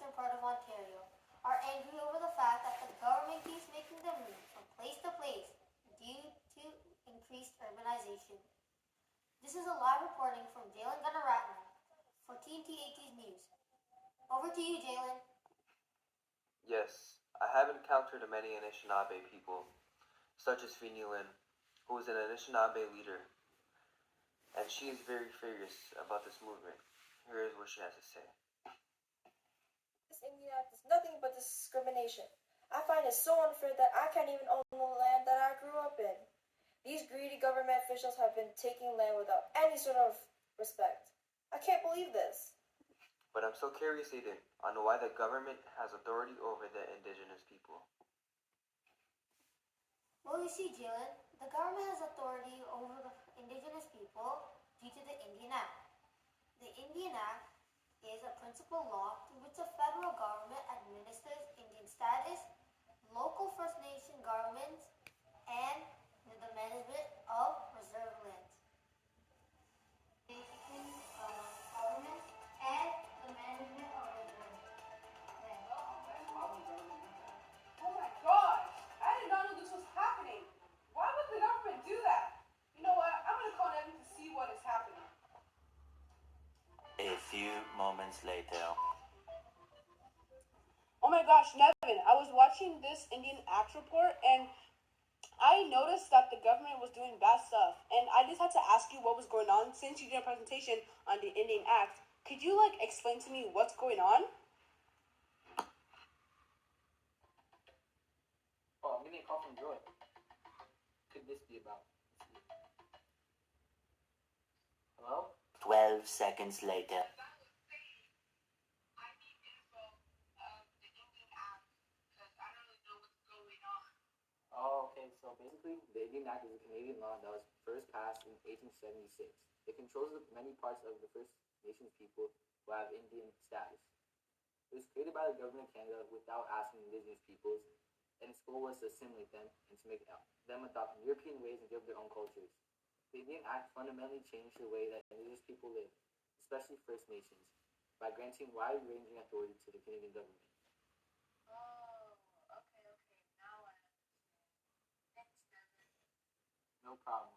western part of Ontario are angry over the fact that the government keeps making them move from place to place due to increased urbanization. This is a live reporting from Jalen Gunaratnam for TNT18 News. Over to you, Jalen. Yes, I have encountered many Anishinaabe people, such as Fini Lin, who is an Anishinaabe leader, and she is very furious about this movement. Here is what she has to say. This Indian Act is nothing but discrimination. I find it so unfair that I can't even own the land that I grew up in. These greedy government officials have been taking land without any sort of respect. I can't believe this. But I'm so curious, Aiden, on why the government has authority over the indigenous people. Well, you see, Jalen, the government has authority over the indigenous people due to the Indian Act. The Indian Act is a principal law through which the federal government administers Indian status, local First Nation governments, and the management of reserve lands. Government and the management of reserve lands. Oh my gosh! I did not know this was happening. Why would the government do that? You know what? I'm gonna call Nevin to see what is happening. A few moments later. Oh my gosh, Nevin, I was watching this Indian Act report and I noticed that the government was doing bad stuff. And I just had to ask you what was going on since you did a presentation on the Indian Act. Could you explain to me what's going on? Oh, I'm getting a call from Joy. Could this be about? Hello? 12 seconds later. Oh, okay. So basically, the Indian Act is a Canadian law that was first passed in 1876. It controls many parts of the First Nations people who have Indian status. It was created by the government of Canada without asking Indigenous peoples, and its goal was to assimilate them and to make them adopt European ways and give their own cultures. The Indian Act fundamentally changed the way that Indigenous people live, especially First Nations, by granting wide-ranging authority to the Canadian government. Oh, okay. Now I understand. Thanks, Nevin. No problem.